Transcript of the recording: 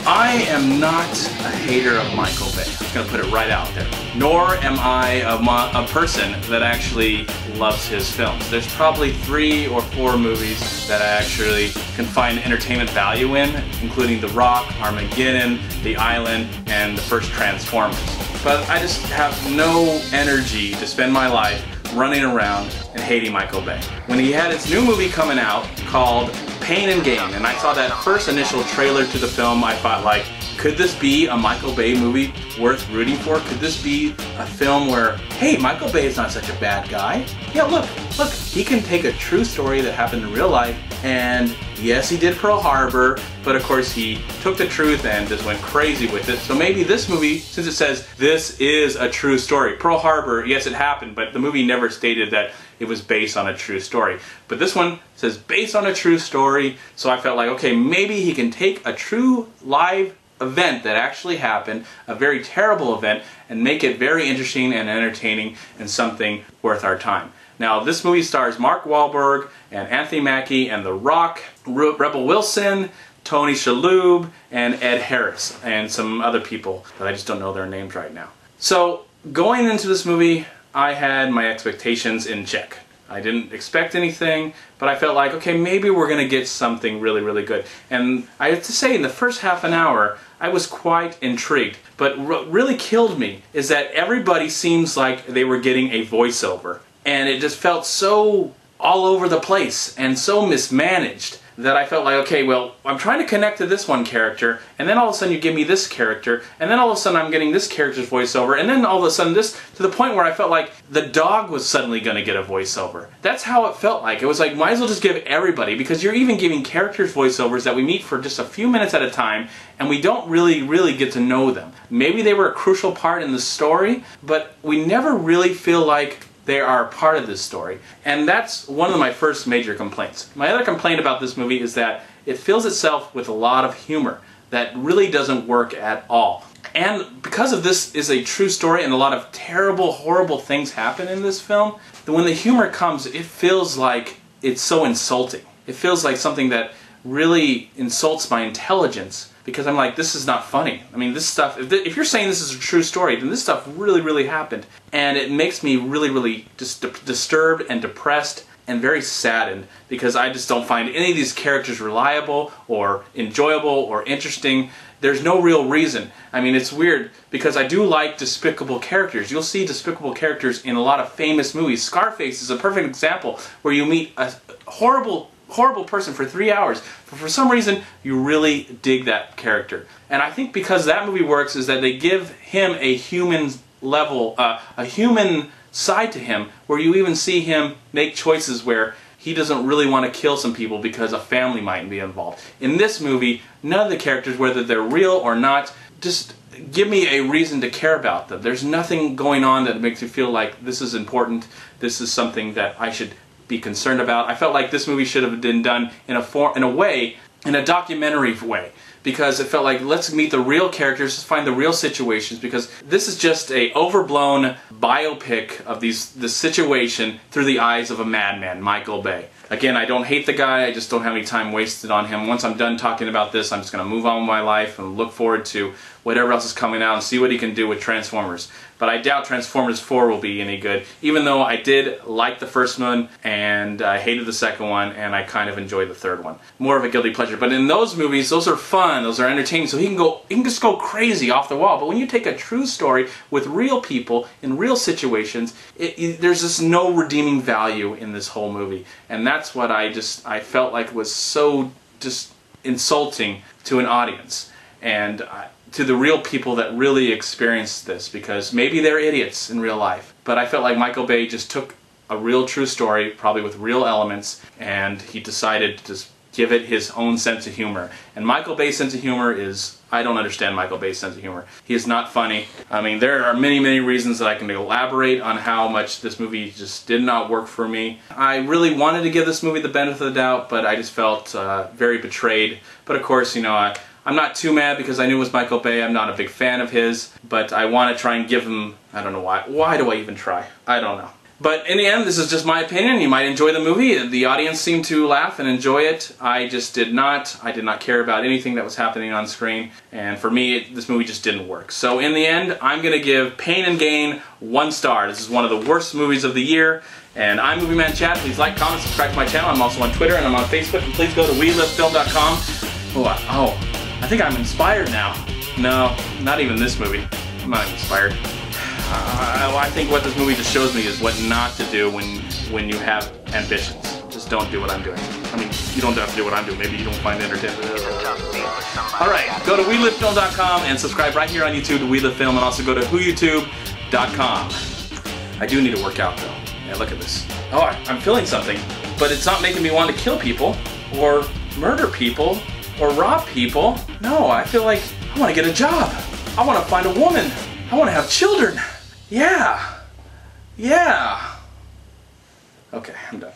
I am not a hater of Michael Bay. I'm gonna put it right out there. Nor am I a person that actually loves his films. There's probably 3 or 4 movies that I actually can find entertainment value in, including The Rock, Armageddon, The Island, and the first Transformers. But I just have no energy to spend my life running around and hating Michael Bay. When he had his new movie coming out called Pain and Gain, and I saw that first initial trailer to the film, I thought, like, could this be a Michael Bay movie worth rooting for? Could this be a film where, hey, Michael Bay is not such a bad guy? Yeah, look, he can take a true story that happened in real life, and yes, he did Pearl Harbor, but of course he took the truth and just went crazy with it. So maybe this movie, since it says this is a true story, Pearl Harbor, yes, it happened, but the movie never stated that it was based on a true story. But this one says based on a true story, so I felt like, okay, maybe he can take a true live event that actually happened, a very terrible event, and make it very interesting and entertaining and something worth our time. Now, this movie stars Mark Wahlberg and Anthony Mackie and The Rock, Rebel Wilson, Tony Shalhoub, and Ed Harris, and some other people that I just don't know their names right now. So, going into this movie, I had my expectations in check. I didn't expect anything, but I felt like, okay, maybe we're going to get something really, really good. And I have to say, in the first half an hour, I was quite intrigued. But what really killed me is that everybody seems like they were getting a voiceover. And it just felt so all over the place and so mismanaged that I felt like, okay, well, I'm trying to connect to this one character, and then all of a sudden you give me this character, and then all of a sudden I'm getting this character's voiceover, and then all of a sudden this, to the point where I felt like the dog was suddenly going to get a voiceover. That's how it felt like. It was like, might as well just give everybody, because you're even giving characters voiceovers that we meet for just a few minutes at a time, and we don't really get to know them. Maybe they were a crucial part in the story, but we never really feel like they are a part of this story. And that's one of my first major complaints. My other complaint about this movie is that it fills itself with a lot of humor that really doesn't work at all. And because of this is a true story and a lot of terrible, horrible things happen in this film, that when the humor comes, it feels like it's so insulting. It feels like something that really insults my intelligence, because I'm like, this is not funny. I mean, this stuff, if you're saying this is a true story, then this stuff really happened. And it makes me really just disturbed and depressed and very saddened, because I just don't find any of these characters reliable or enjoyable or interesting. There's no real reason. I mean, it's weird, because I do like despicable characters. You'll see despicable characters in a lot of famous movies. Scarface is a perfect example, where you meet a horrible person for 3 hours, but for some reason you really dig that character. And I think because that movie works is that they give him a human level, a human side to him, where you even see him make choices where he doesn't really want to kill some people because a family might be involved. In this movie, none of the characters, whether they're real or not, just give me a reason to care about them. There's nothing going on that makes me feel like this is important, this is something that I should be concerned about. I felt like this movie should have been done in a documentary way, because it felt like, let's meet the real characters, let's find the real situations, because this is just a overblown biopic of this situation through the eyes of a madman, Michael Bay. Again, I don't hate the guy, I just don't have any time wasted on him. Once I'm done talking about this, I'm just going to move on with my life and look forward to whatever else is coming out and see what he can do with Transformers. But I doubt Transformers 4 will be any good, even though I did like the first one and I hated the second one, and I kind of enjoyed the third one. More of a guilty pleasure. But in those movies, those are fun, those are entertaining, so he can just go crazy off the wall. But when you take a true story with real people in real situations, there's just no redeeming value in this whole movie. And that's what I felt like was so just insulting to an audience, and to the real people that really experienced this, because maybe they're idiots in real life. But I felt like Michael Bay just took a real true story, probably with real elements, and he decided to just give it his own sense of humor. And Michael Bay's sense of humor is, I don't understand Michael Bay's sense of humor. He is not funny. I mean, there are many reasons that I can elaborate on how much this movie just did not work for me. I really wanted to give this movie the benefit of the doubt, but I just felt very betrayed. But of course, you know, I'm not too mad, because I knew it was Michael Bay. I'm not a big fan of his, but I want to try and give him, I don't know why. Why do I even try? I don't know. But in the end, this is just my opinion. You might enjoy the movie. The audience seemed to laugh and enjoy it. I just did not. I did not care about anything that was happening on screen. And for me, this movie just didn't work. So in the end, I'm going to give Pain and Gain 1 star. This is one of the worst movies of the year. And I'm MovieManCHAD. Please like, comment, subscribe to my channel. I'm also on Twitter and I'm on Facebook. And please go to WeLiveFilm.com. Oh, I think I'm inspired now. No, not even this movie. I'm not inspired. I think what this movie just shows me is what not to do when you have ambitions. Just don't do what I'm doing. I mean, you don't have to do what I'm doing. Maybe you don't find it entertaining. Alright, go to WeLiveFilm.com and subscribe right here on YouTube to WeLiveFilm, and also go to WhoYouTube.com. I do need to work out though. Yeah, look at this. Oh, I'm feeling something, but it's not making me want to kill people, or murder people, or rob people. No, I feel like I want to get a job. I want to find a woman. I want to have children. Yeah. Okay, I'm done.